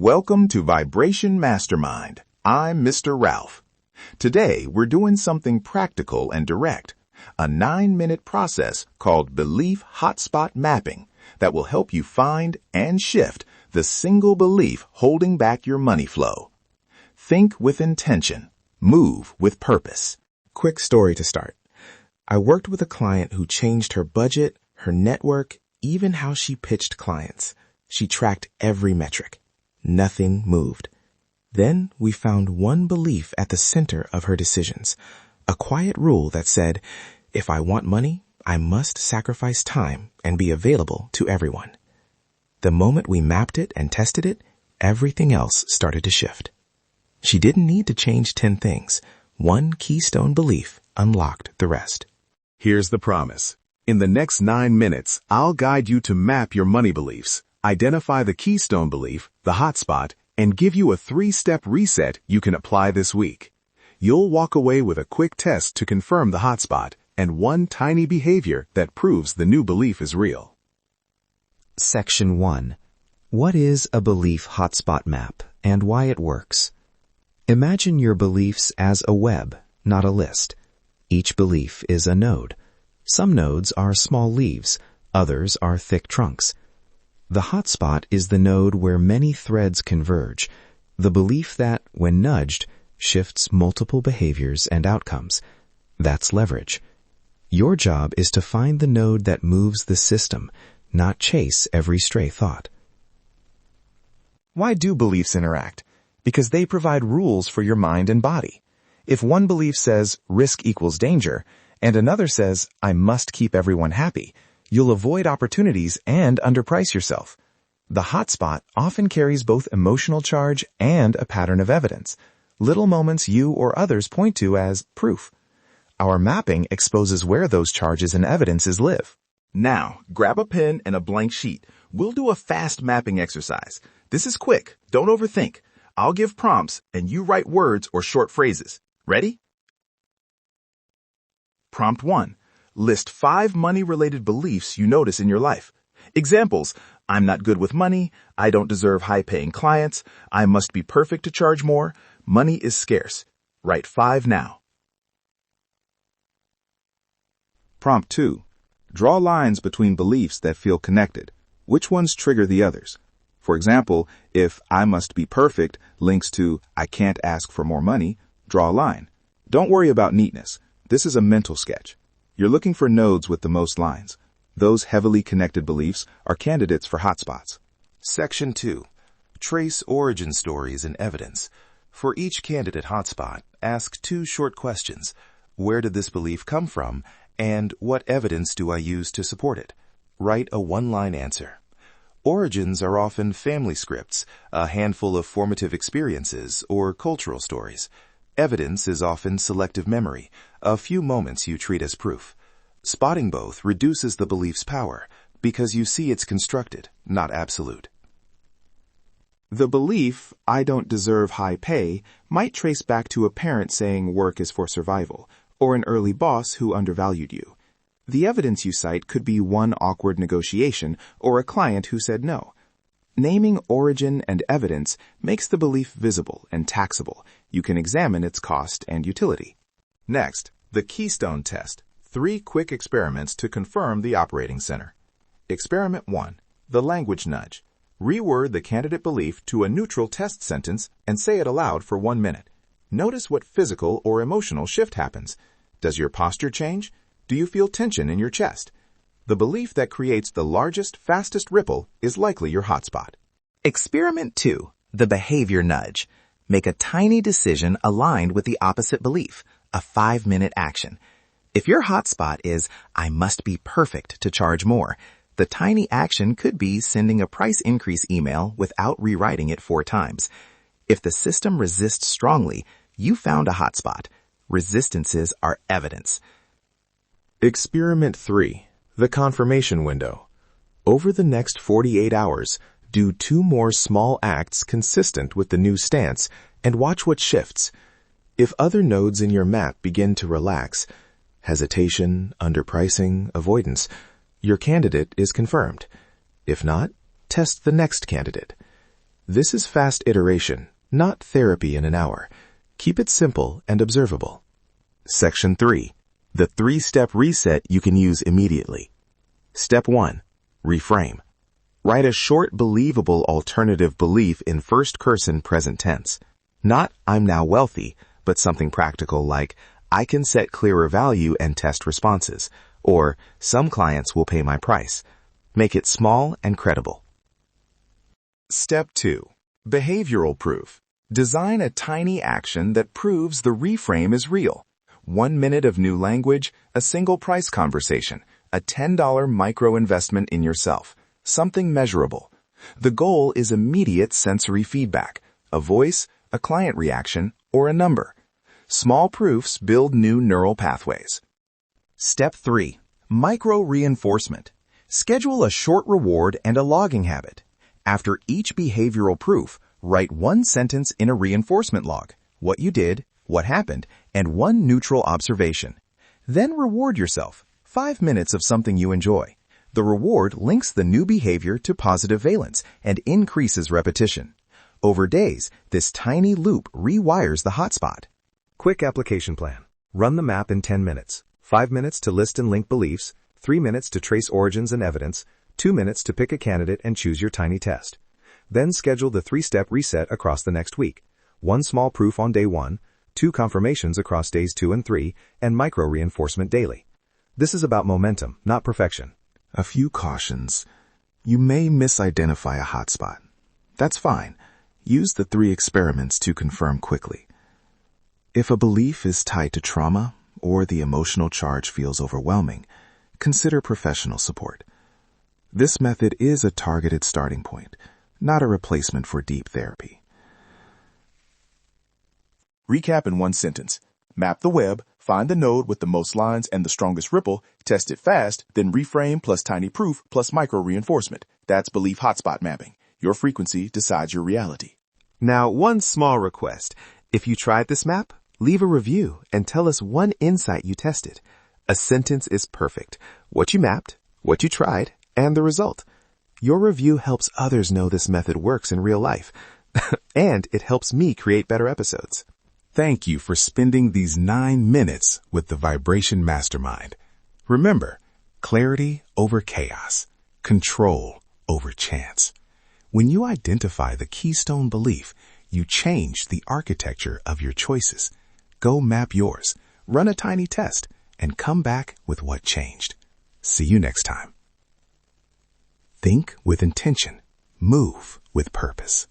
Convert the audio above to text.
Welcome to Vibration Mastermind. I'm Mr. Ralph. Today, we're doing something practical and direct, a 9-minute process called Belief Hotspot Mapping that will help you find and shift the single belief holding back your money flow. Think with intention. Move with purpose. Quick story to start. I worked with a client who changed her budget, her network, even how she pitched clients. She tracked every metric. Nothing moved. Then we found one belief at the center of her decisions, a quiet rule that said, if I want money, I must sacrifice time and be available to everyone. The moment we mapped it and tested it, everything else started to shift. She didn't need to change 10 things. One keystone belief unlocked the rest. Here's the promise. In the next 9 minutes, I'll guide you to map your money beliefs, identify the keystone belief, the hotspot, and give you a 3-step reset you can apply this week. You'll walk away with a quick test to confirm the hotspot and one tiny behavior that proves the new belief is real. Section 1. What is a belief hotspot map and why it works? Imagine your beliefs as a web, not a list. Each belief is a node. Some nodes are small leaves, others are thick trunks. The hotspot is the node where many threads converge, the belief that, when nudged, shifts multiple behaviors and outcomes. That's leverage. Your job is to find the node that moves the system, not chase every stray thought. Why do beliefs interact? Because they provide rules for your mind and body. If one belief says risk equals danger, and another says I must keep everyone happy, you'll avoid opportunities and underprice yourself. The hotspot often carries both emotional charge and a pattern of evidence, little moments you or others point to as proof. Our mapping exposes where those charges and evidences live. Now, grab a pen and a blank sheet. We'll do a fast mapping exercise. This is quick. Don't overthink. I'll give prompts and you write words or short phrases. Ready? Prompt 1. List 5 money-related beliefs you notice in your life. Examples: I'm not good with money, I don't deserve high-paying clients, I must be perfect to charge more, money is scarce. Write 5 now. Prompt 2. Draw lines between beliefs that feel connected. Which ones trigger the others? For example, if I must be perfect links to I can't ask for more money, draw a line. Don't worry about neatness. This is a mental sketch. You're looking for nodes with the most lines. Those heavily connected beliefs are candidates for hotspots. Section 2. Trace origin stories and evidence. For each candidate hotspot, ask 2 short questions. Where did this belief come from? And what evidence do I use to support it? Write a 1-line answer. Origins are often family scripts, a handful of formative experiences, or cultural stories. Evidence is often selective memory, a few moments you treat as proof. Spotting both reduces the belief's power because you see it's constructed, not absolute. The belief, I don't deserve high pay, might trace back to a parent saying work is for survival, or an early boss who undervalued you. The evidence you cite could be one awkward negotiation or a client who said no. Naming origin and evidence makes the belief visible and taxable. You can examine its cost and utility. Next, the Keystone test. 3 quick experiments to confirm the operating center. Experiment 1. The language nudge. Reword the candidate belief to a neutral test sentence and say it aloud for 1 minute. Notice what physical or emotional shift happens. Does your posture change? Do you feel tension in your chest? The belief that creates the largest, fastest ripple is likely your hotspot. Experiment 2. The behavior nudge. Make a tiny decision aligned with the opposite belief, a 5-minute action. If your hotspot is, I must be perfect to charge more, the tiny action could be sending a price increase email without rewriting it 4 times. If the system resists strongly, you found a hotspot. Resistances are evidence. Experiment 3. The confirmation window. Over the next 48 hours, do 2 more small acts consistent with the new stance and watch what shifts. If other nodes in your map begin to relax, hesitation, underpricing, avoidance, your candidate is confirmed. If not, test the next candidate. This is fast iteration, not therapy in an hour. Keep it simple and observable. Section 3. The 3-step reset you can use immediately. Step 1. Reframe. Write a short, believable alternative belief in first-person present tense. Not, I'm now wealthy, but something practical like, I can set clearer value and test responses, or some clients will pay my price. Make it small and credible. Step 2. Behavioral proof. Design a tiny action that proves the reframe is real. 1 minute of new language, a single price conversation, a $10 micro investment in yourself, something measurable. The goal is immediate sensory feedback, a voice, a client reaction, or a number. Small proofs build new neural pathways. Step 3. Micro reinforcement. Schedule a short reward and a logging habit. After each behavioral proof, write 1 sentence in a reinforcement log, what you did, what happened, and 1 neutral observation. Then reward yourself, 5 minutes of something you enjoy. The reward links the new behavior to positive valence and increases repetition. Over days, this tiny loop rewires the hotspot. Quick application plan. Run the map in 10 minutes. 5 minutes to list and link beliefs, 3 minutes to trace origins and evidence, 2 minutes to pick a candidate and choose your tiny test. Then schedule the 3-step reset across the next week. 1 small proof on day 1, 2 confirmations across days 2 and 3, and micro reinforcement daily. This is about momentum, not perfection. A few cautions. You may misidentify a hotspot. That's fine. Use the 3 experiments to confirm quickly. If a belief is tied to trauma or the emotional charge feels overwhelming, consider professional support. This method is a targeted starting point, not a replacement for deep therapy. Recap in 1 sentence. Map the web, find the node with the most lines and the strongest ripple, test it fast, then reframe plus tiny proof plus micro reinforcement. That's belief hotspot mapping. Your frequency decides your reality. Now, one small request. If you tried this map, leave a review and tell us 1 insight you tested. A sentence is perfect. What you mapped, what you tried, and the result. Your review helps others know this method works in real life. And it helps me create better episodes. Thank you for spending these 9 minutes with the Vibration Mastermind. Remember, clarity over chaos, control over chance. When you identify the Keystone belief, you change the architecture of your choices. Go map yours, run a tiny test, and come back with what changed. See you next time. Think with intention. Move with purpose.